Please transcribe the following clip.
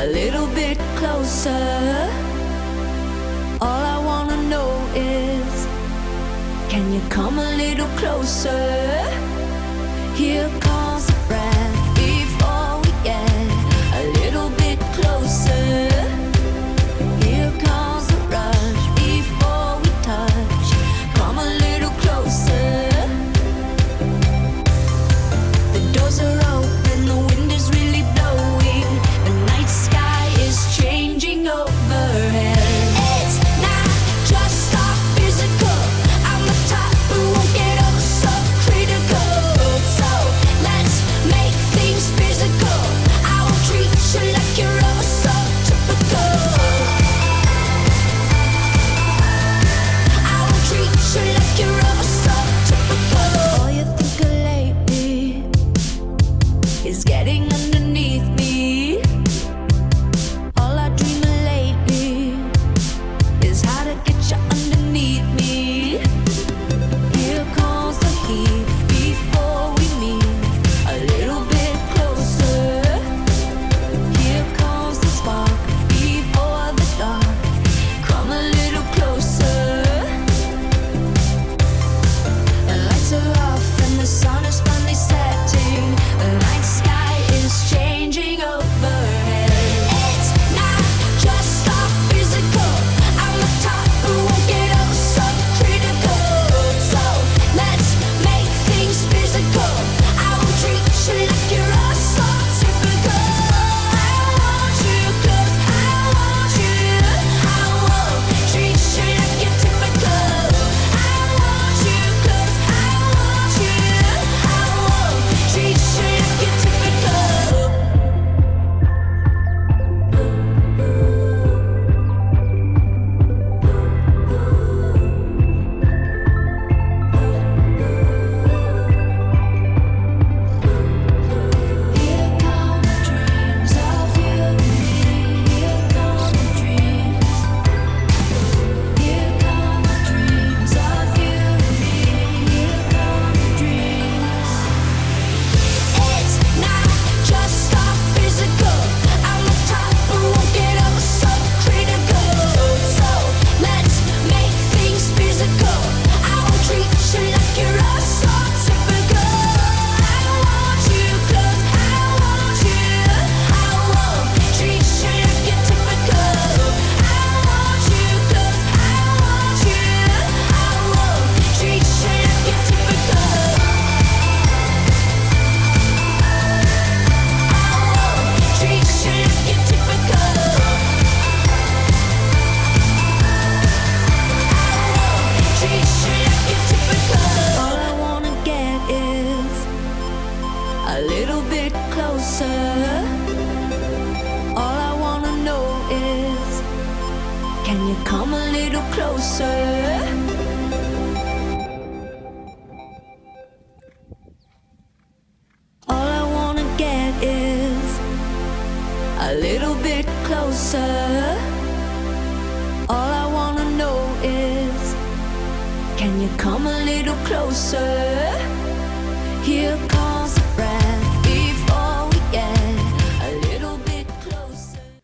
little bit closer. All I wanna know is, can you come a little closer? Here comes the breath before we get a little bit closer. Here comes the rush before we touch. Come a little closer. The doors are open, the wind is really blowing. The night sky is changing overhead. It's not just our physical. I'm the type who won't get oh so critical. So let's make things physical. I will treat you like you're oh so typical. I will treat you like you're oh so typical. All you think of lately is getting underneath me. All I dream of lately is how to get you underneath me. Here comes the heat before we meet a little bit closer. Here comes the spark before the dark. Come a little closer. The lights are off and the sun is finally setting. The night sky is changing overhead. It's not just our physical. I'm the type who won't get oh so critical. So let's make things physical. I will treat you like you're oh so typical. I want you close. I want you. I won't treat you like you're typical. I want you close. I want you. I won't treat you like you're typical. Here come dreams of you and me. Here come dreams. Here come dreams of you and me. Here come dreams. It's not just our physical. I'm the type who won't get oh so critical. So let's make things physical. I will treat you like you're oh so typical. I want you close. I want you. I won't treat you like you're typical. I want you close. I want you. I won't treat you like you're typical. Treat you like you're typical. Treat you like you're typical. All I wanna get is a little bit closer. All I wanna know is, can you come a little closer? All I wanna get is a little bit closer. All I wanna know is, can you come a little closer? Here comes